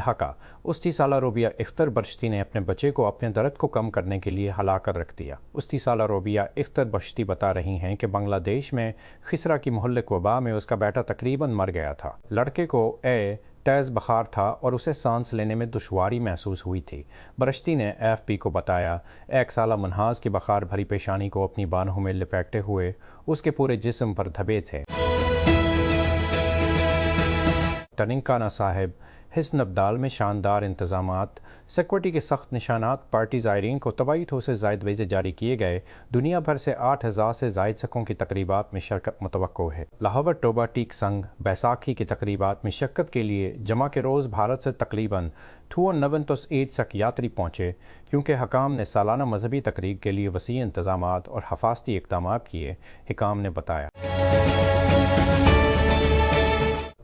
ढाका। 30 साला रोबिया इफ्तर बश्ती ने अपने बच्चे को अपने दर्द को कम करने के लिए हला कर रख दिया। 30 साला रोबिया इफ्तर बश्ती बता रही हैं कि बांग्लादेश में खिसरा की मुहल्लिक वबा में उसका बेटा तकरीबन मर गया था। लड़के को तेज़ बुखार था और उसे सांस लेने में दुश्वारी महसूस हुई थी। बरश्ती ने AFP को बताया, 1 साला मुनहास की बुखार भरी पेशानी को अपनी बाहों में लपेटते हुए उसके पूरे जिस्म पर धब्बे थे। टनिंकाना साहिब हिस्न अब्दाल में शानदार इंतजामात, सिक्योरिटी के सख्त निशानात, पार्टी ज़ायरीन को तबाही से ज़ायद वीज़े जारी किए गए। दुनिया भर से 8000 से ज़ायद सकों की तकरीबात में शिरकत मुतवक्को है। लाहौर टोबा टीक संघ बैसाखी की तकरीबात में शिरकत के लिए जमा के रोज़ भारत से तकरीबन 298 सक यात्री पहुँचे, क्योंकि हकाम ने सालाना मजहबी तकरीब के लिए वसी इंतजामात और हफाजती इक़दामात किए, हिकाम ने बताया।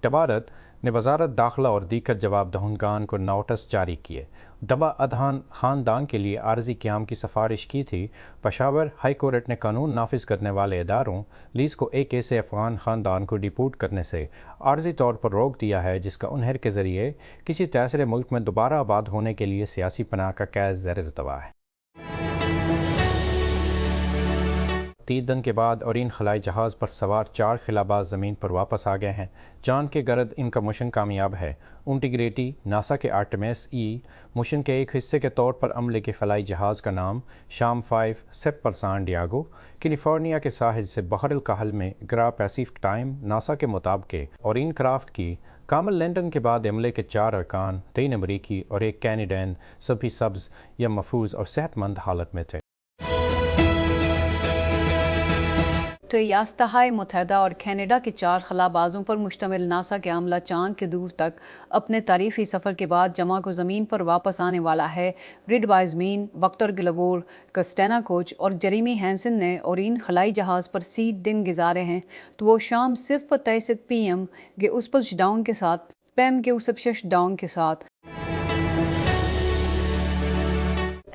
तबारत ने वजारत दाखिला और दीगर जवाब दहंगान को नोटिस जारी किए। दबा अदहान ख़ानदान के लिए आर्जी क़याम की सिफारिश की थी। पेशावर हाई कोर्ट ने कानून नाफिज करने वाले इदारों लीज को एक ऐसे अफ़गान ख़ानदान को डिपोर्ट करने से आर्जी तौर पर रोक दिया है जिसका उन्हें के ज़रिए किसी तीसरे मुल्क में दोबारा आबाद होने के लिए सियासी पनाह का कैद ज़ेर इल्तवा है। 3 दिन के बाद ओरिन खलाई जहाज़ पर सवार 4 खिलाबाज ज़मीन पर वापस आ गए हैं। चांद के गर्द इनका मिशन कामयाब है। इंटीग्रिटी नासा के आर्टेमिस मिशन के एक हिस्से के तौर पर अमले के फलाई जहाज़ का नाम शाम 5 सेप पर सान डियागो कैलिफोर्निया के साहिल से बहर कहल में ग्रा पैसिफिक टाइम नासा के मुताबिक ओरिन क्राफ्ट की कामल लैंडन के बाद अमले के 4 अरकान 3 अमरीकी और 1 कैनेडियन सभी सब्ज़ या महफूज और सेहतमंद हालत में थे। तो रियासत-ए मुत्तहिदा और कनाडा के 4 खलाबाजों पर मुश्तमिल नासा के अमला चांद के दूर तक अपने तारीखी सफ़र के बाद जमा को ज़मीन पर वापस आने वाला है। रिड वाइजमीन, वक्टर ग्लवोर, कस्टेना कोच और जेरेमी हैंसन ने ओरिन खलाई जहाज़ पर 30 दिन गुजारे हैं, तो वो शाम सिर्फ 23 PM के उस शटडाउन के साथ स्पैम के उस शटडाउन के साथ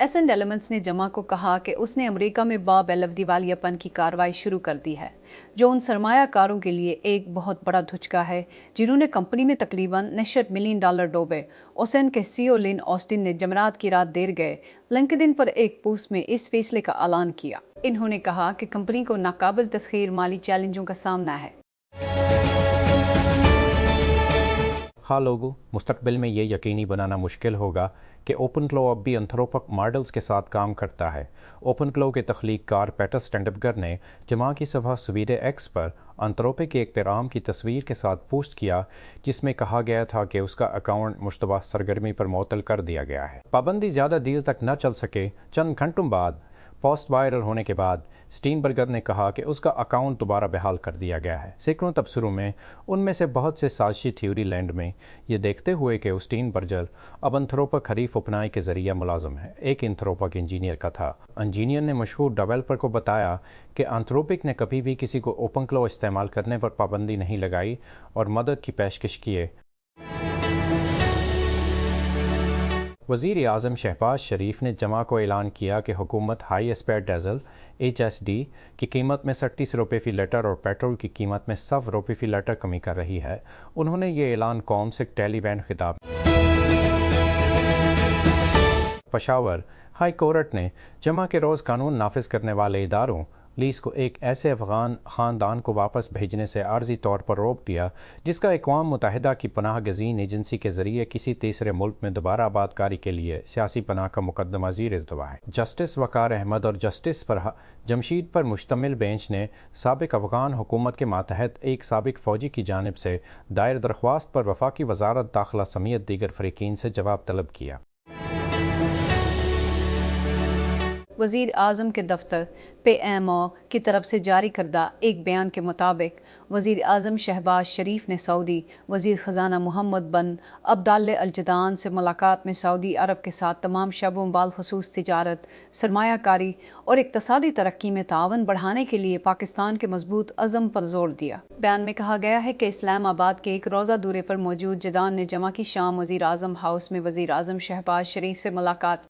एसेंट एलिमेंट्स ने जमा को कहा कि उसने अमेरिका में बाबेलव दिवालियापन की कार्रवाई शुरू कर दी है, जो उन सरमायाकारों के लिए एक बहुत बड़ा धुचका है जिन्होंने कंपनी में तकरीबन $90 मिलियन डोबे। ओसन के CEO लिन ऑस्टिन ने जमरात की रात देर गए लिंक्डइन पर एक पोस्ट में इस फैसले का ऐलान किया। इन्होंने कहा कि कंपनी को नाकाबिल तस्खीर माली चैलेंजों का सामना है। हाँ लोगों, मुस्तकबिल में ये यकीनी बनाना मुश्किल होगा कि ओपनफ्लो अब भी एंथ्रोपिक मॉडल्स के साथ काम करता है। ओपनफ्लो के तख्लीक़कार पीटर स्टेंडबर्गर ने जमा की सफ़ा सवीरे एक्स पर एंथ्रोपिक के इख्तिराम की तस्वीर के साथ पोस्ट किया, जिसमें कहा गया था कि उसका अकाउंट मुश्तबह सरगर्मी पर मुअत्तल कर दिया गया है। पाबंदी ज़्यादा देर तक न चल सके। चंद घंटों बाद पोस्ट वायरल होने के बाद स्टीनबर्गर ने कहा कि उसका अकाउंट दोबारा बहाल कर दिया गया है। सैकड़ों तबसरों में, उनमें से बहुत से साजिशी थ्योरी लैंड में, ये देखते हुए कि स्टीनबर्गर अब एंथ्रोपिक हरीफ अपनाई के ज़रिए मुलाजम है। एक एंथ्रोपिक इंजीनियर का था। इंजीनियर ने मशहूर डेवलपर को बताया कि एंथ्रोपिक ने कभी भी किसी को ओपनफ्लो इस्तेमाल करने पर पाबंदी नहीं लगाई और मदद की पेशकश किए। वज़ीर आज़म शहबाज शरीफ ने जमा को ऐलान किया कि हुकूमत हाई स्पीड डीजल HSD की कीमत में 37 रुपये फ़ी लीटर और पेट्रोल की कीमत में 100 रुपये फ़ी लीटर कमी कर रही है। उन्होंने ये ऐलान कौम से टेलीबैंड खिताब। पेशावर हाई कोर्ट ने जमा के रोज़ कानून नाफिज करने वाले इदारों लीज को एक ऐसे अफ़गान ख़ानदान को वापस भेजने से आर्जी तौर पर रोक दिया जिसका अक़वाम मुत्तहिदा की पनाह गज़ीन एजेंसी के ज़रिए किसी तीसरे मुल्क में दोबारा आबादकारी के लिए सियासी पनाह का मुकदमा ज़ीर इल्तवा है। जस्टिस वक़ार अहमद और जस्टिस पर जमशीद पर मुश्तमिल बेंच ने साबिक़ अफ़गान हुकूमत के मातहत एक साबिक़ फ़ौजी की जानिब से दायर दरख्वास्त पर वफाकी वज़ारत दाखिला समेत दीगर फ़रीक़ीन से जवाब तलब किया। वज़ीर आज़म के दफ्तर PMO की तरफ से जारी करदा एक बयान के मुताबिक वज़ीर आज़म शहबाज शरीफ ने सऊदी वज़ीर ख़जाना मोहम्मद बिन अब्दुल्ला अल जदान से मुलाकात में सऊदी अरब के साथ तमाम शबों बालखसूस तिजारत, सरमायाकारी और इक़्तिसादी तरक्की में तावन बढ़ाने के लिए पाकिस्तान के मजबूत अज़म पर जोर दिया। बयान में कहा गया है कि इस्लामाबाद के एक रोज़ा दौरे पर मौजूद जदान ने जमा की शाम वज़ीर आज़म हाउस में वज़ीर आज़म शहबाज शरीफ से मुलाकात